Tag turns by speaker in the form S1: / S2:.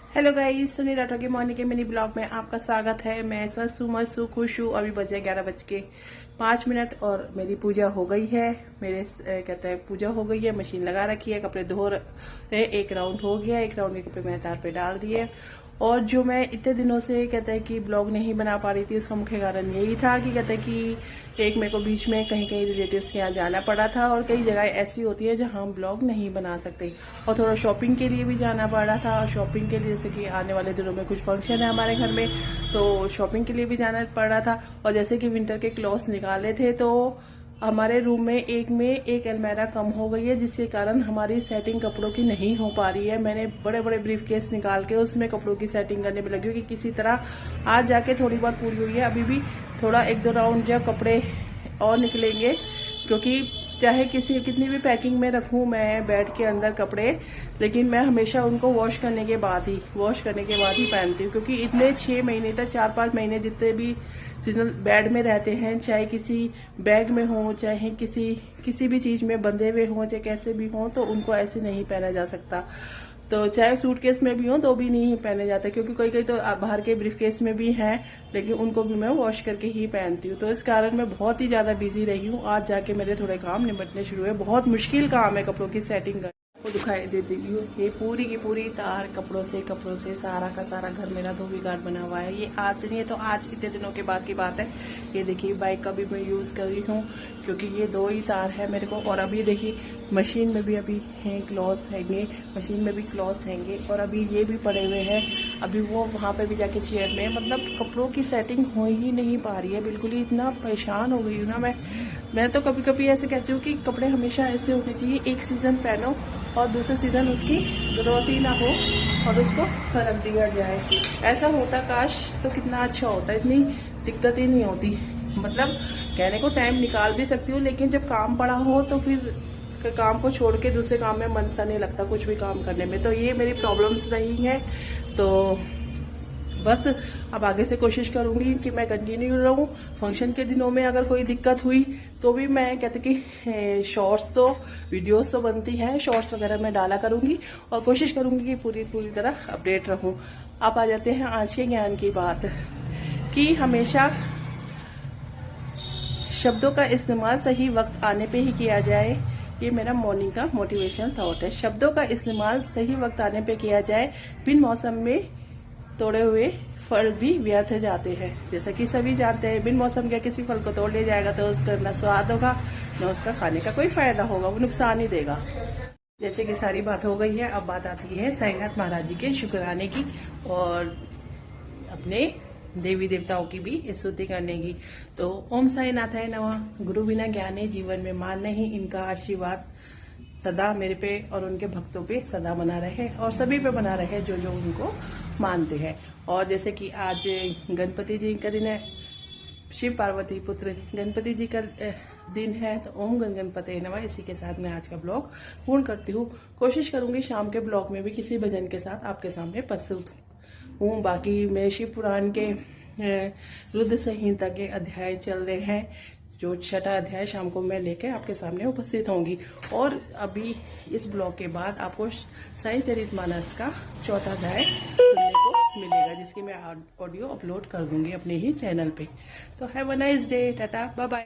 S1: Hello guys, सुनी राठौर के morning के मिनी ब्लॉग में आपका स्वागत है। मैं स्वस्थ हूँ, मस्त हूँ, खुश हूँ। अभी बजे 11:05 और मेरी पूजा हो गई है। मेरे कहते हैं पूजा हो गई है, मशीन लगा रखी है, कपड़े धो रहे। एक राउंड हो गया, एक राउंड के कपड़े मैंने तार पे डाल दिए। और जो मैं इतने दिनों से कहते हैं कि ब्लॉग नहीं बना पा रही थी, उसका मुख्य कारण यही था कि कहते हैं कि एक मेरे को बीच में कहीं कहीं रिलेटिव्स के यहाँ जाना पड़ा था, और कई जगह ऐसी होती है जहाँ हम ब्लॉग नहीं बना सकते। और थोड़ा शॉपिंग के लिए भी जाना पड़ा था। शॉपिंग के लिए जैसे कि आने वाले दिनों में कुछ फंक्शन है हमारे घर में, तो शॉपिंग के लिए भी जाना पड़ रहा था। और जैसे कि विंटर के क्लॉथ्स निकाले थे, तो हमारे रूम में एक अलमारी कम हो गई है, जिसके कारण हमारी सेटिंग कपड़ों की नहीं हो पा रही है। मैंने बड़े बड़े ब्रीफ केस निकाल के उसमें कपड़ों की सेटिंग करने में लगी हूँ कि किसी तरह आज जाके थोड़ी बहुत पूरी हुई है। अभी भी थोड़ा 1-2 राउंड जब कपड़े और निकलेंगे, क्योंकि चाहे कितनी भी पैकिंग में रखूं मैं बेड के अंदर कपड़े, लेकिन मैं हमेशा उनको वॉश करने के बाद ही पहनती हूँ। क्योंकि इतने 6 महीने तक 4-5 महीने जितने भी सीजनल बेड में रहते हैं, चाहे किसी बैग में हो, चाहे किसी भी चीज में बंधे हुए हों, चाहे कैसे भी हों, तो उनको ऐसे नहीं पहना जा सकता। तो चाहे सूटकेस में भी हो तो भी नहीं पहने जाते, क्योंकि कई तो बाहर के ब्रीफ केस में भी हैं, लेकिन उनको भी मैं वॉश करके ही पहनती हूँ। तो इस कारण मैं बहुत ही ज्यादा बिजी रही हूँ। आज जाके मेरे थोड़े काम निपटने शुरू हुए। बहुत मुश्किल काम है कपड़ों की सेटिंग करना। वो दिखाई देती हूँ, ये पूरी की पूरी तार कपड़ों से सारा का सारा घर मेरा धोबी घाट बना हुआ है। ये आज नहीं है तो आज इतने दिनों के बाद की बात है। ये देखिए बाइक का भी मैं यूज कर रही हूँ, क्योंकि ये 2 ही तार है मेरे को। और अभी देखिए मशीन में भी अभी हैं क्लॉथ्स हैंगे, मशीन में भी क्लॉथ्स हैंगे, और अभी ये भी पड़े हुए हैं। अभी वो वहाँ पे भी जाके चेयर में, मतलब कपड़ों की सेटिंग हो ही नहीं पा रही है बिल्कुल ही। इतना परेशान हो गई हूँ ना मैं तो कभी कभी ऐसे कहती हूँ कि कपड़े हमेशा ऐसे होने चाहिए, एक सीजन पहनो और दूसरे सीजन उसकी जरूरत ही ना हो और उसको रख दिया जाए। ऐसा होता काश तो कितना अच्छा होता, इतनी दिक्कत ही नहीं होती। मतलब कहने को टाइम निकाल भी सकती हूँ, लेकिन जब काम पड़ा हो तो फिर काम को छोड़ के दूसरे काम में मन सा नहीं लगता कुछ भी काम करने में। तो ये मेरी प्रॉब्लम्स रही हैं। तो बस अब आगे से कोशिश करूंगी कि मैं कंटिन्यू रहूं। फंक्शन के दिनों में अगर कोई दिक्कत हुई तो भी मैं कहती कि शॉर्ट्स तो वीडियोस तो बनती हैं, शॉर्ट्स वगैरह मैं डाला करूंगी और कोशिश करूंगी कि पूरी तरह अपडेट रहूं। आप आ जाते हैं आज के ज्ञान की बात, कि हमेशा शब्दों का इस्तेमाल सही वक्त आने पे ही किया जाए। ये मेरा मॉर्निंग का मोटिवेशनल थॉट है। शब्दों का इस्तेमाल सही वक्त आने पे किया जाए। बिन मौसम में तोड़े हुए फल भी व्यर्थ जाते हैं। जैसा कि सभी जानते हैं, बिन मौसम के किसी फल को तोड़ लिया जाएगा तो उसका न स्वाद होगा, न उसका खाने का कोई फायदा होगा, वो नुकसान ही देगा। जैसे कि सारी बात हो गई है, अब बात आती है साईनाथ महाराज जी के शुक्राने की और अपने देवी देवताओं की भी स्तुति करने की। तो ओम साईनाथाय नमः। गुरु बिना ज्ञाने जीवन में मान नहीं। इनका आशीर्वाद सदा मेरे पे और उनके भक्तों पे सदा बना रहे, और सभी पे बना रहे जो जो उनको मानते हैं। और जैसे कि आज गणपति जी का दिन है, शिव पार्वती पुत्र गणपति जी का दिन है, तो ओम गण गणपते नमः। इसी के साथ मैं आज का ब्लॉग पूर्ण करती हूँ। कोशिश करूंगी शाम के ब्लॉग में भी किसी भजन के साथ आपके सामने प्रस्तुत हूँ। बाकी मेरे शिव पुराण के रुद्र संहिता के अध्याय चल रहे हैं, जो 6ठा अध्याय शाम को मैं लेकर आपके सामने उपस्थित होंगी। और अभी इस ब्लॉग के बाद आपको साई चरितमानस का 4था अध्याय सुनने को मिलेगा, जिसकी मैं ऑडियो अपलोड कर दूंगी अपने ही चैनल पे। तो have a nice day, tata bye bye.